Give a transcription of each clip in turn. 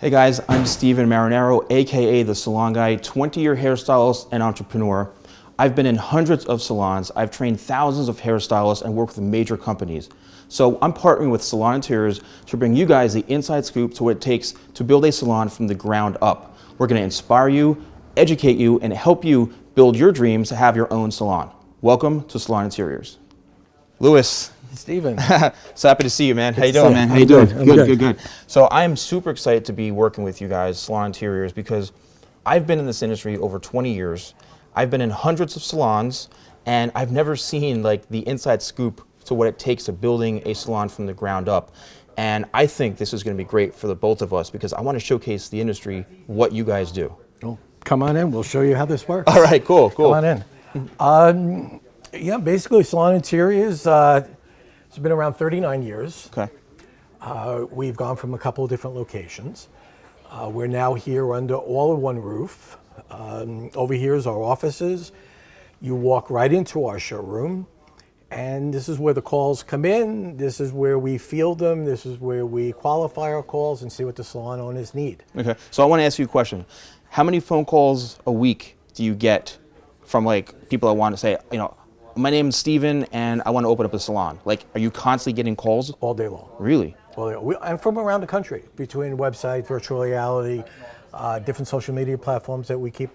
Hey guys, I'm Steven Marinaro, aka the Salon Guy, 20-year hairstylist and entrepreneur. I've been in hundreds of salons, I've trained thousands of hairstylists and worked with major companies. So I'm partnering with Salon Interiors to bring you guys the inside scoop to what it takes to build a salon from the ground up. We're going to inspire you, educate you, and help you build your dreams to have your own salon. Welcome to Salon Interiors. Louis. Steven. So happy to see you, man. How you doing, man? How you doing? Good. So I am super excited to be working with you guys, Salon Interiors, because I've been in this industry over 20 years. I've been in hundreds of salons, and I've never seen like the inside scoop to what it takes to building a salon from the ground up. And I think this is going to be great for the both of us because I want to showcase the industry what you guys do. Well, come on in. We'll show you how this works. All right, cool. Come on in. Yeah, basically Salon Interiors. It's been around 39 years. Okay. We've gone from a couple of different locations. We're now here under all of one roof. Over here is our offices. You walk right into our showroom, and this is where the calls come in. This is where we field them. This is where we qualify our calls and see what the salon owners need. Okay. So I want to ask you a question. How many phone calls a week do you get from like people that want to say, my name is Steven and I want to open up a salon? Like, are you constantly getting calls? All day long. Really? All day long. I'm from around the country, between website, virtual reality, different social media platforms that we keep,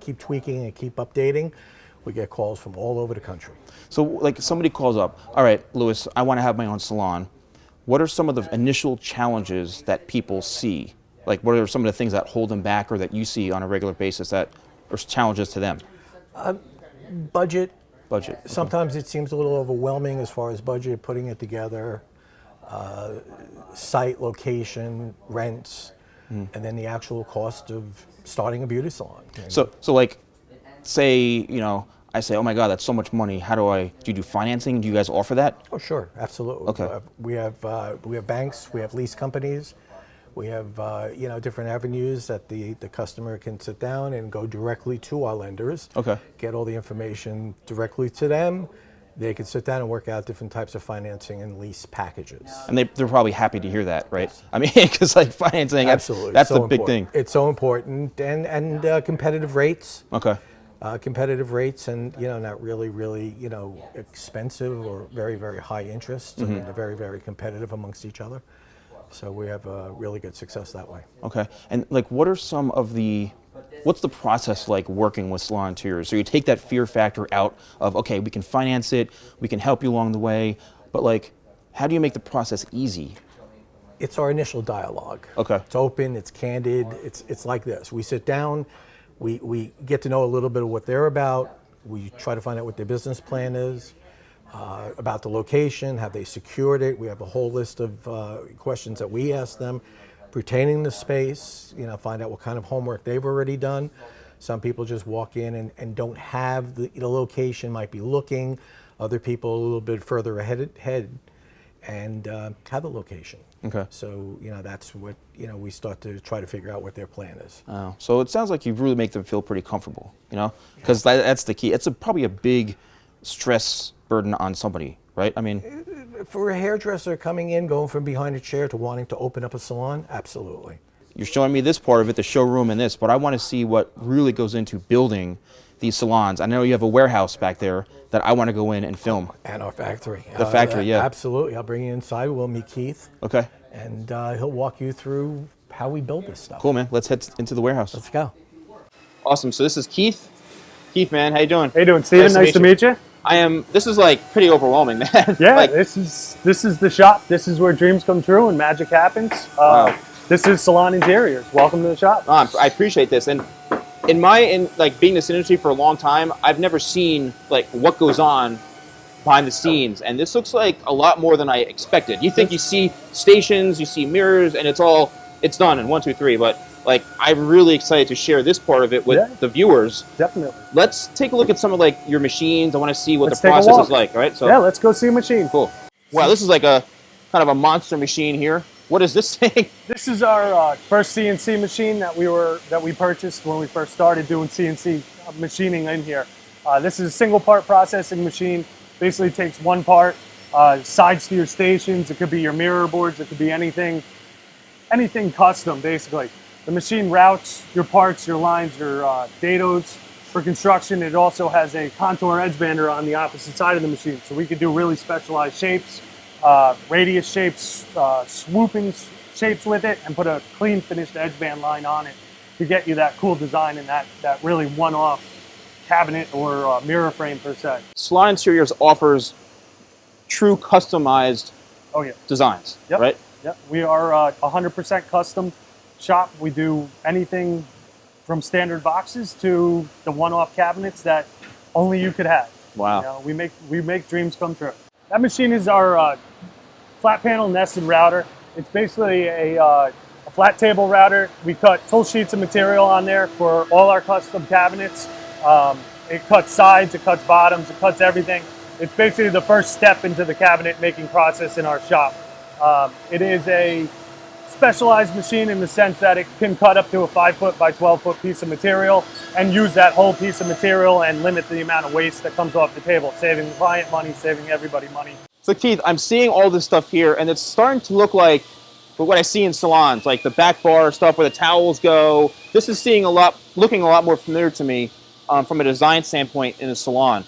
keep tweaking and keep updating. We get calls from all over the country. So, like, somebody calls up, all right, Louis, I want to have my own salon. What are some of the initial challenges that people see? Like, what are some of the things that hold them back or that you see on a regular basis that are challenges to them? Budget. Okay. Sometimes it seems a little overwhelming as far as budget, putting it together, site, location, rents, and then the actual cost of starting a beauty salon. So like, say, I say, oh my God, that's so much money. Do you do financing? Do you guys offer that? Oh, sure, absolutely. Okay. We have banks, we have lease companies. We have different avenues that the customer can sit down and go directly to our lenders. Okay. Get all the information directly to them. They can sit down and work out different types of financing and lease packages. And they're probably happy to hear that, right? I mean, because like financing, absolutely, that's so the big thing. It's so important, and competitive rates. Okay. Competitive rates, and not really expensive or very, very high interest. I mean, they're very, very competitive amongst each other. So we have really good success that way. Okay. And like, what's the process like working with Salon Interiors? So you take that fear factor out of, okay, we can finance it, we can help you along the way, but like, how do you make the process easy? It's our initial dialogue. Okay. It's open, it's candid, it's like this. We sit down, we get to know a little bit of what they're about, we try to find out what their business plan is, about the location, have they secured it? We have a whole list of questions that we ask them pertaining to space, find out what kind of homework they've already done. Some people just walk in and don't have the location, might be looking. Other people a little bit further ahead and have a location. Okay. So, that's what, we start to try to figure out what their plan is. Oh, so it sounds like you really make them feel pretty comfortable, because that's the key. It's probably a big stress burden on somebody, right? I mean, for a hairdresser coming in, going from behind a chair to wanting to open up a salon, absolutely. You're showing me this part of it, the showroom and this, but I want to see what really goes into building these salons. I know you have a warehouse back there that I want to go in and film. And our factory. The factory, yeah. Absolutely. I'll bring you inside. We'll meet Keith. Okay. And he'll walk you through how we build this stuff. Cool, man. Let's head into the warehouse. Let's go. Awesome. So this is Keith. Keith, man, how you doing? How you doing, Steven? Nice to meet you. This is like pretty overwhelming, man. Yeah, this is the shop. This is where dreams come true and magic happens. Wow. This is Salon Interiors. Welcome to the shop. I appreciate this. And in being in this industry for a long time, I've never seen like what goes on behind the scenes. And this looks like a lot more than I expected. You think you see stations, you see mirrors, and it's done in 1, 2, 3. But like, I'm really excited to share this part of it with the viewers. Definitely. Let's take a look at some of like your machines. I want to see what the process is like, right? So yeah, let's go see a machine. Cool. Wow, this is like a kind of a monster machine here. What is this thing? This is our first CNC machine that we purchased when we first started doing CNC machining in here. This is a single part processing machine. Basically takes one part, sides to your stations. It could be your mirror boards. It could be anything anything custom, basically. The machine routes your parts, your lines, your dados for construction. It also has a contour edge bander on the opposite side of the machine, so we could do really specialized shapes, radius shapes, swooping shapes with it, and put a clean finished edge band line on it to get you that cool design and that really one-off cabinet or mirror frame per se. Salon Interiors offers true customized designs, Yep. right? Yep. We are 100% custom shop. We do anything from standard boxes to the one-off cabinets that only you could have. Wow. You know, we make dreams come true. That machine is our flat panel nested router. It's basically a flat table router. We cut full sheets of material on there for all our custom cabinets. It cuts sides, it cuts bottoms, it cuts everything. It's basically the first step into the cabinet making process in our shop. It is a specialized machine in the sense that it can cut up to a 5-foot by 12-foot piece of material and use that whole piece of material and limit the amount of waste that comes off the table, saving the client money, saving everybody money. So Keith, I'm seeing all this stuff here, and it's starting to look like what I see in salons, like the back bar stuff where the towels go. This is looking a lot more familiar to me from a design standpoint in a salon.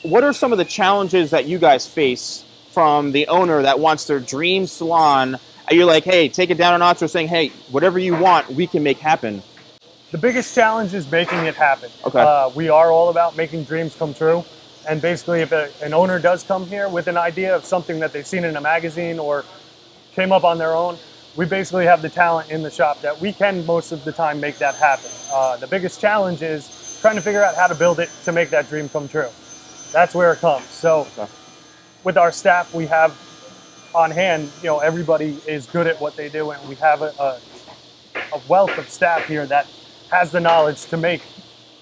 What are some of the challenges that you guys face from the owner that wants their dream salon? Are you like, hey, take it down a notch, or saying, hey, whatever you want, we can make happen? The biggest challenge is making it happen. Okay. We are all about making dreams come true. And basically, if an owner does come here with an idea of something that they've seen in a magazine or came up on their own, we basically have the talent in the shop that we can most of the time make that happen. The biggest challenge is trying to figure out how to build it to make that dream come true. That's where it comes. So with our staff, we have on hand, you know, everybody is good at what they do, and we have a wealth of staff here that has the knowledge to make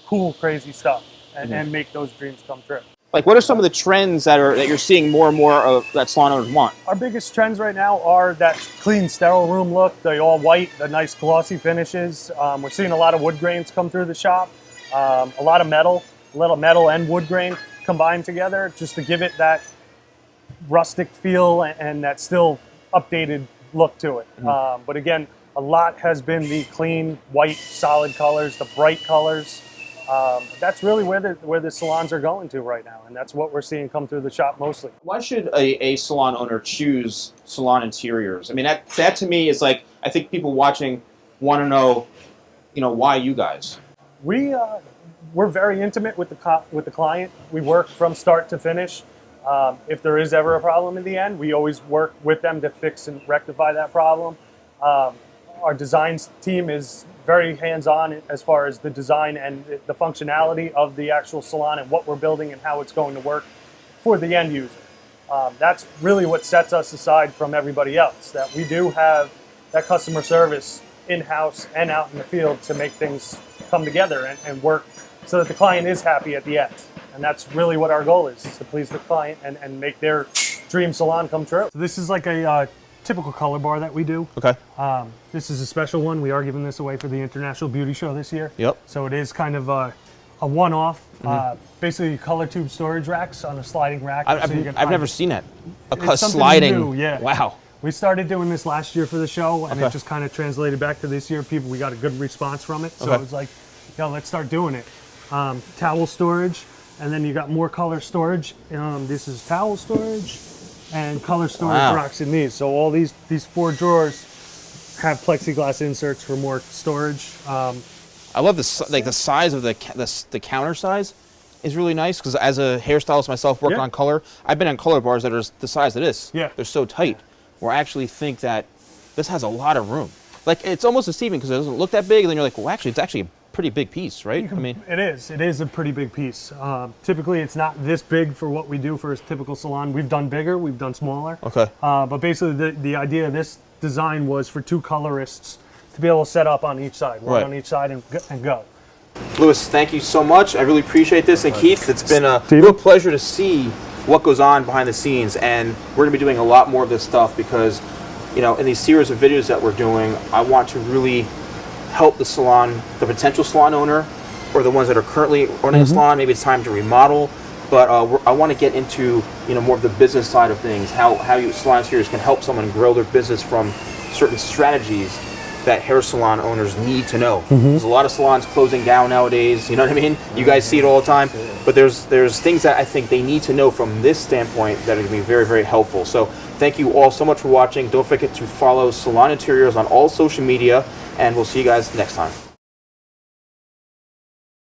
cool, crazy stuff and make those dreams come true. Like, what are some of the trends that you're seeing more and more of that salon owners want? Our biggest trends right now are that clean, sterile room look, the all white, the nice glossy finishes. We're seeing a lot of wood grains come through the shop, a lot of metal, a little metal and wood grain combined together just to give it that rustic feel and that still updated look to it. But again, a lot has been the clean, white, solid colors, the bright colors. That's really where the salons are going to right now, and that's what we're seeing come through the shop mostly. Why should a salon owner choose Salon Interiors? I mean, that to me is like, I think people watching want to know, why you guys? We're very intimate with the client. We work from start to finish. If there is ever a problem in the end, we always work with them to fix and rectify that problem. Our designs team is very hands-on as far as the design and the functionality of the actual salon and what we're building and how it's going to work for the end user. That's really what sets us aside from everybody else, that we do have that customer service in-house and out in the field to make things come together and work so that the client is happy at the end. And that's really what our goal is to please the client and make their dream salon come true. So this is like a typical color bar that we do. Okay. This is a special one. We are giving this away for the International Beauty Show this year. Yep. So it is kind of a one-off, basically color tube storage racks on a sliding rack. I've never seen that. It's something Sliding. new, yeah. Wow. We started doing this last year for the show, and it just kind of translated back to this year. We got a good response from it, so it was like, let's start doing it. Towel storage, and then you got more color storage. This is towel storage and color storage racks in these. So all these 4 drawers have plexiglass inserts for more storage. I love this, like the size of the counter size is really nice, because as a hairstylist myself working on color, I've been on color bars that are the size of this. Yeah. They're so tight, where I actually think that this has a lot of room. Like, it's almost deceiving because it doesn't look that big, and then you're like, well, actually, it's actually a pretty big piece, right? It is a pretty big piece. Typically, it's not this big for what we do for a typical salon. We've done bigger, we've done smaller. Okay. But basically, the idea of this design was for 2 colorists to be able to set up on each side, one on each side and go. Lewis, thank you so much. I really appreciate this. And Keith, it's been a real pleasure to see what goes on behind the scenes. And we're going to be doing a lot more of this stuff because, in these series of videos that we're doing, I want to really help the potential salon owner, or the ones that are currently running a salon. Maybe it's time to remodel. But I want to get into more of the business side of things, how Salon Interiors can help someone grow their business from certain strategies that hair salon owners need to know. There's a lot of salons closing down nowadays, you know what I mean? You guys see it all the time, but there's things that I think they need to know from this standpoint that are going to be very, very helpful. So thank you all so much for watching. Don't forget to follow Salon Interiors on all social media, and we'll see you guys next time.